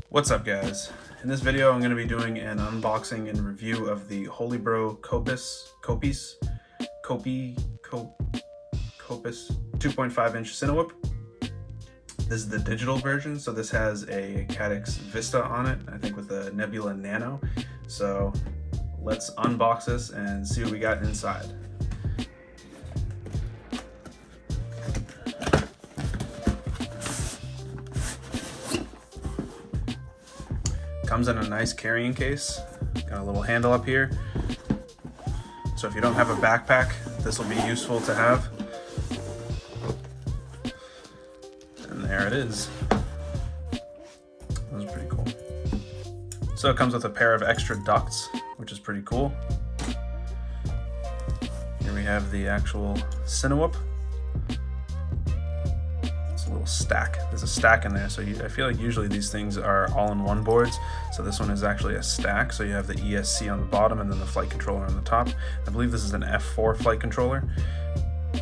What's up guys? In this video I'm going to be doing an unboxing and review of the Holybro Kopis 2.5-inch Cinewhoop. This is the digital version, so this has a Caddx Vista on it, I think with a Nebula Nano. So let's unbox this and see what we got inside. Comes in a nice carrying case. Got a little handle up here. So if you don't have a backpack, this will be useful to have. And there it is. That was pretty cool. So it comes with a pair of extra ducts, which is pretty cool. Here we have the actual Cinewhoop. Little stack. There's a stack in there, so I feel like usually these things are all-in-one boards, so this one is actually a stack. So you have the ESC on the bottom and then the flight controller on the top. I believe this is an F4 flight controller,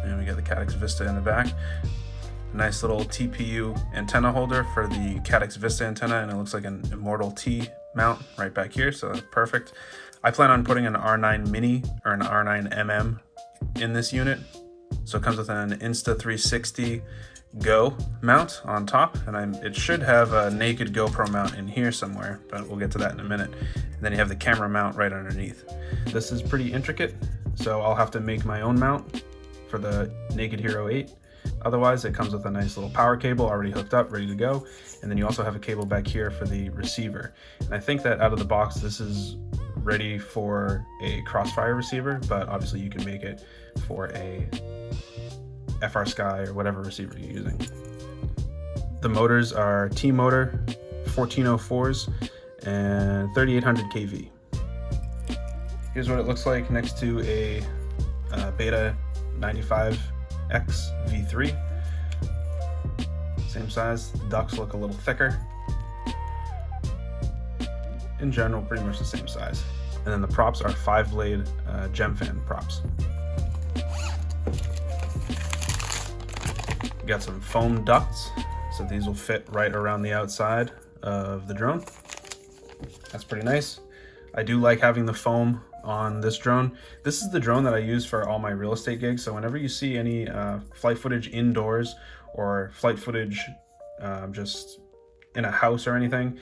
and we got the Caddx Vista in the back. Nice little TPU antenna holder for the Caddx Vista antenna, and it looks like an Immortal T mount right back here, so that's perfect. I plan on putting an R9 Mini or an R9 MM in this unit, so it comes with an Insta 360 Go mount on top, and it should have a naked GoPro mount in here somewhere, but we'll get to that in a minute. And then you have the camera mount right underneath. This is pretty intricate, so I'll have to make my own mount for the Naked Hero 8. Otherwise, it comes with a nice little power cable already hooked up, ready to go. And then you also have a cable back here for the receiver. And I think that out of the box, this is ready for a Crossfire receiver, but obviously you can make it for a FrSky or whatever receiver you're using. The motors are T-motor 1404s and 3800 kV. Here's what it looks like next to a Beta 95X V3. Same size. The ducts look a little thicker. In general, pretty much the same size. And then the props are 5-blade gem fan props. Got some foam ducts, so these will fit right around the outside of the drone. That's pretty nice. I do like having the foam on this drone. This is the drone that I use for all my real estate gigs, so whenever you see any flight footage indoors or flight footage just in a house or anything,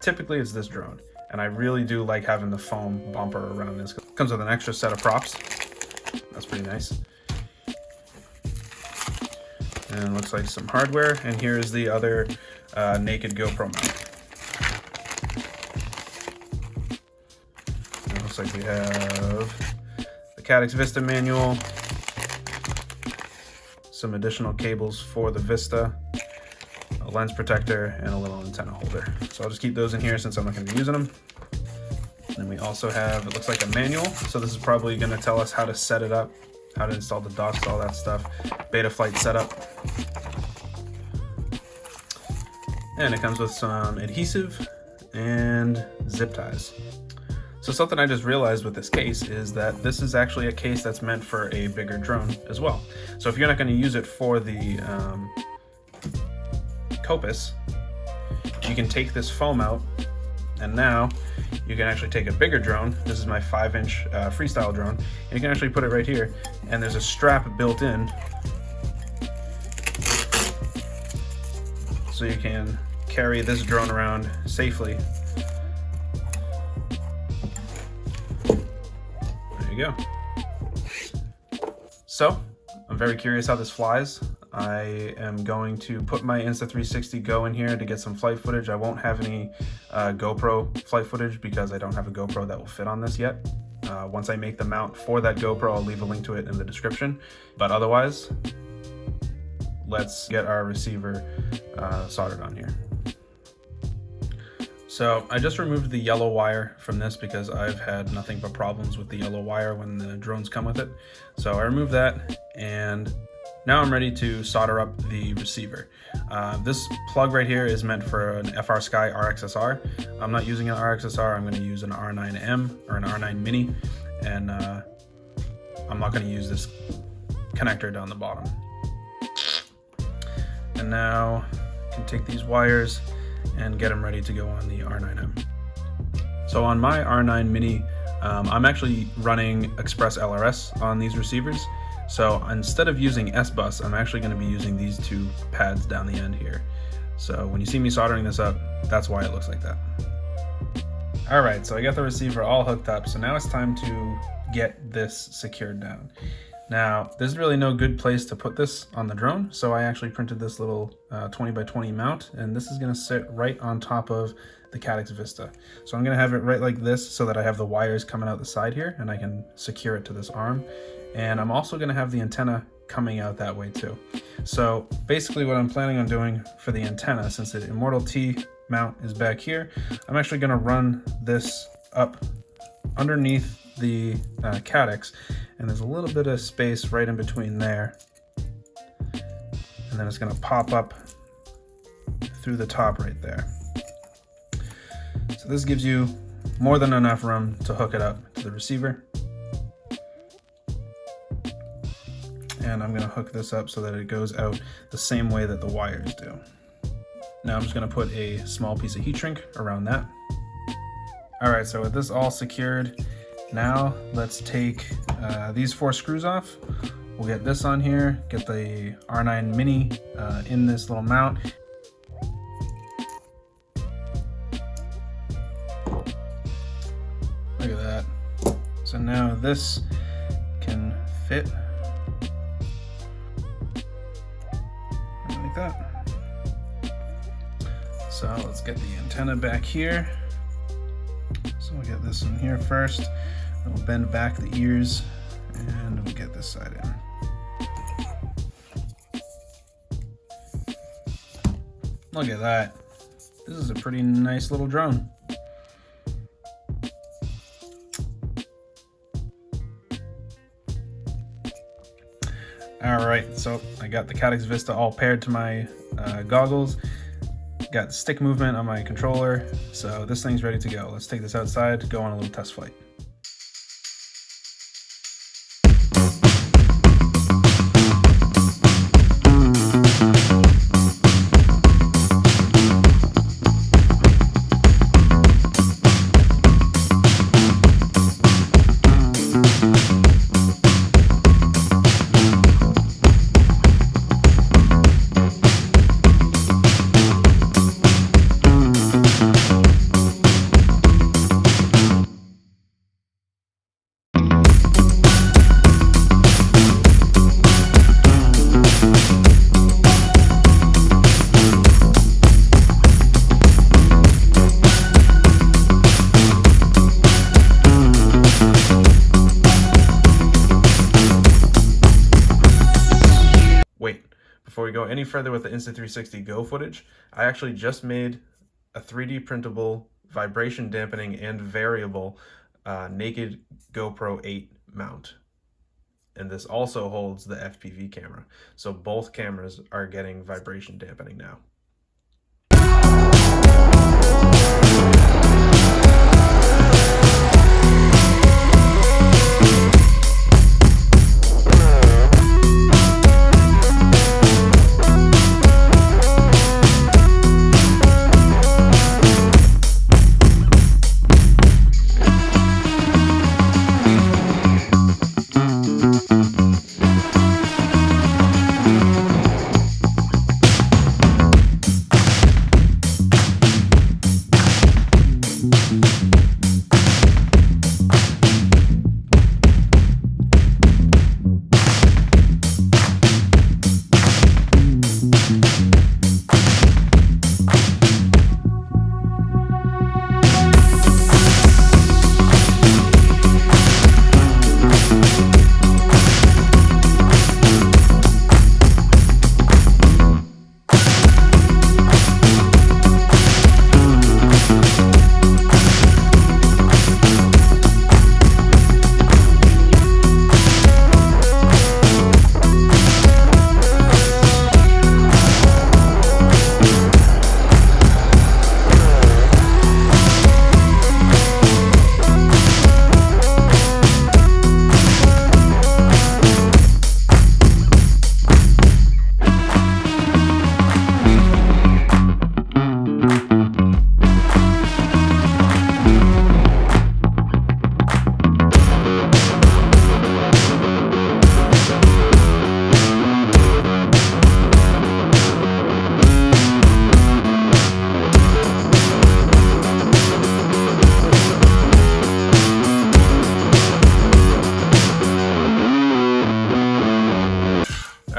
typically it's this drone. And I really do like having the foam bumper around this. It comes with an extra set of props. That's pretty nice. And looks like some hardware, and here's the other naked GoPro mount. It looks like we have the Caddx Vista manual, some additional cables for the Vista, a lens protector, and a little antenna holder. So I'll just keep those in here since I'm not going to be using them. And then we also have, it looks like a manual, so this is probably going to tell us how to set it up, how to install the docks, all that stuff. Betaflight setup. And it comes with some adhesive and zip ties. So something I just realized with this case is that this is actually a case that's meant for a bigger drone as well. So if you're not going to use it for the Kopis, you can take this foam out, and now you can actually take a bigger drone. This is my 5-inch freestyle drone, and you can actually put it right here, and there's a strap built in, so you can carry this drone around safely. There you go. So I'm very curious how this flies. I am going to put my Insta 360 Go in here to get some flight footage. I won't have any GoPro flight footage because I don't have a GoPro that will fit on this yet. Once I make the mount for that GoPro, I'll leave a link to it in the description. But otherwise, let's get our receiver soldered on here. So I just removed the yellow wire from this because I've had nothing but problems with the yellow wire when the drones come with it. So I removed that, and now I'm ready to solder up the receiver. This plug right here is meant for an FrSky RXSR. I'm not using an RXSR, I'm going to use an R9M or an R9 Mini, and I'm not going to use this connector down the bottom. And now I can take these wires and get them ready to go on the R9M. So on my R9 Mini, I'm actually running Express LRS on these receivers. So instead of using S-Bus, I'm actually going to be using these two pads down the end here. So when you see me soldering this up, that's why it looks like that. All right, so I got the receiver all hooked up. So now it's time to get this secured down. Now, there's really no good place to put this on the drone, so I actually printed this little 20 by 20 mount, and this is going to sit right on top of the Caddx Vista. So I'm going to have it right like this so that I have the wires coming out the side here, and I can secure it to this arm. And I'm also going to have the antenna coming out that way too. So basically what I'm planning on doing for the antenna, since the Immortal T mount is back here, I'm actually going to run this up underneath the Caddx, and there's a little bit of space right in between there, and then it's going to pop up through the top right there. So this gives you more than enough room to hook it up to the receiver. And I'm going to hook this up so that it goes out the same way that the wires do. Now I'm just going to put a small piece of heat shrink around that. All right, so with this all secured, now let's take these 4 screws off. We'll get this on here, get the R9 Mini in this little mount. Look at that. So now this can fit like that. So let's get the antenna back here. So we'll get this in here first, then we'll bend back the ears, and we'll get this side in. Look at that. This is a pretty nice little drone. All right, so I got the Caddx Vista all paired to my goggles. Got stick movement on my controller, so this thing's ready to go. Let's take this outside, go on a little test flight. Before we go any further with the Insta360 Go footage, I actually just made a 3D printable vibration dampening and variable naked GoPro 8 mount. And this also holds the FPV camera. So both cameras are getting vibration dampening now.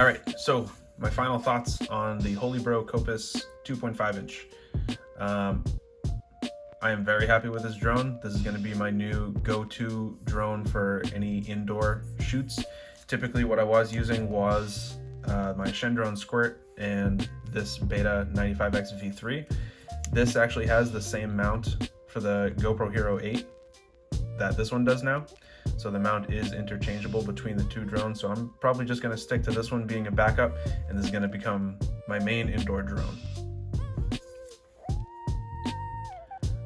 All right, so my final thoughts on the Holybro Kopis 2.5 inch. I am very happy with this drone. This is going to be my new go-to drone for any indoor shoots. Typically what I was using was my Shendrone Squirt and this Beta 95X V3. This actually has the same mount for the GoPro Hero 8 that this one does now. So the mount is interchangeable between the two drones. So I'm probably just going to stick to this one being a backup, and this is going to become my main indoor drone.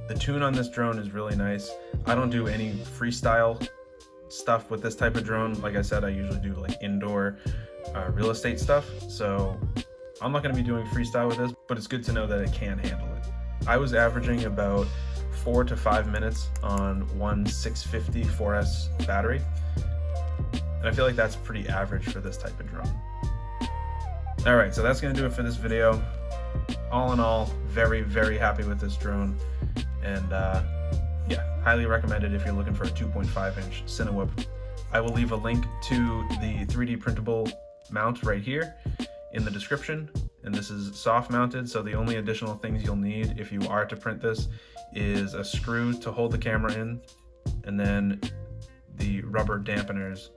The tune on this drone is really nice. I don't do any freestyle stuff with this type of drone. Like I said, I usually do like indoor real estate stuff. So I'm not going to be doing freestyle with this, but it's good to know that it can handle it. I was averaging about 4 to 5 minutes on one 650 4S battery. And I feel like that's pretty average for this type of drone. All right, so that's going to do it for this video. All in all, very, very happy with this drone. And yeah, highly recommend it if you're looking for a 2.5 inch Cinewhip. I will leave a link to the 3D printable mount right here in the description. And this is soft mounted, so the only additional things you'll need if you are to print this is a screw to hold the camera in, and then the rubber dampeners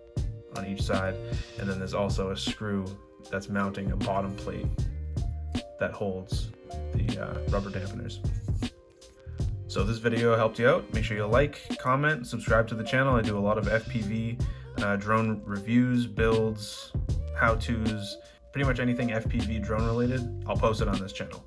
on each side. And then there's also a screw that's mounting a bottom plate that holds the rubber dampeners. So if this video helped you out, make sure you like, comment, subscribe to the channel. I do a lot of FPV drone reviews, builds, how-tos, pretty much anything FPV drone related, I'll post it on this channel.